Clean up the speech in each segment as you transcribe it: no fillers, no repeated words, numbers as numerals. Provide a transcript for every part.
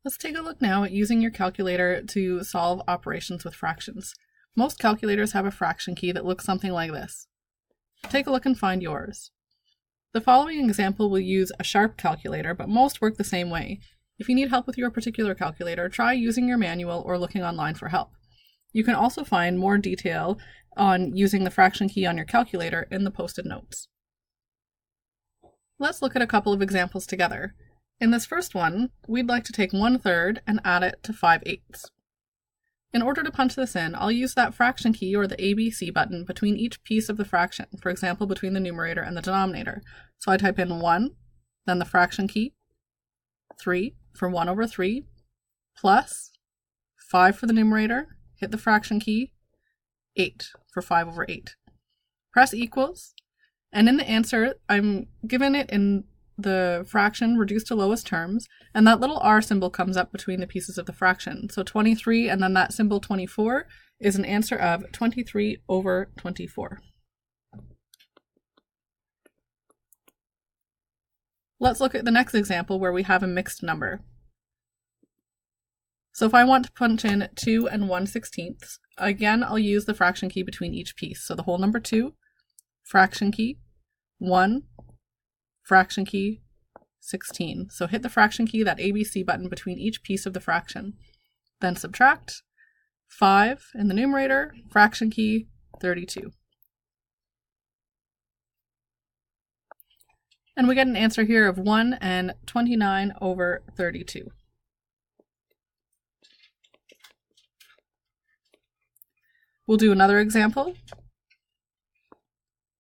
Let's take a look now at using your calculator to solve operations with fractions. Most calculators have a fraction key that looks something like this. Take a look and find yours. The following example will use a sharp calculator, but most work the same way. If you need help with your particular calculator, try using your manual or looking online for help. You can also find more detail on using the fraction key on your calculator in the posted notes. Let's look at a couple of examples together. In this first one, we'd like to take 1/3 and add it to 5/8. In order to punch this in, I'll use that fraction key or the ABC button between each piece of the fraction, for example, between the numerator and the denominator. So I type in 1, then the fraction key, 3 for 1/3, plus 5 for the numerator, hit the fraction key, 8 for 5/8. Press equals, and in the answer, I'm given it in the fraction reduced to lowest terms, and that little R symbol comes up between the pieces of the fraction. So 23 and then that symbol 24 is an answer of 23/24. Let's look at the next example where we have a mixed number. So if I want to punch in 2 and 1/16, again, I'll use the fraction key between each piece. So the whole number 2, fraction key, 1, fraction key, 16. So hit the fraction key, that ABC button between each piece of the fraction. Then subtract 5 in the numerator, fraction key, 32. And we get an answer here of 1 and 29/32. We'll do another example.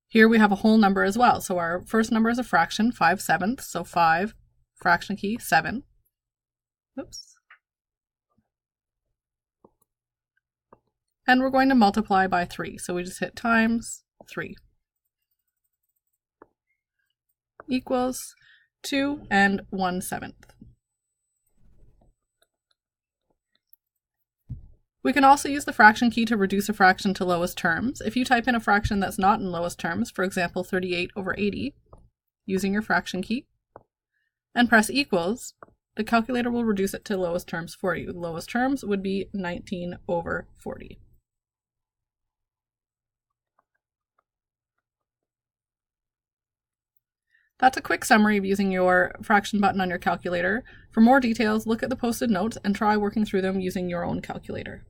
Here we have a whole number as well. So our first number is a fraction, 5/7. So 5, fraction key, 7. Oops. And we're going to multiply by 3. So we just hit times 3. Equals 2 and 1/7. We can also use the fraction key to reduce a fraction to lowest terms. If you type in a fraction that's not in lowest terms, for example 38/80, using your fraction key, and press equals, the calculator will reduce it to lowest terms for you. The lowest terms would be 19/40. That's a quick summary of using your fraction button on your calculator. For more details, look at the posted notes and try working through them using your own calculator.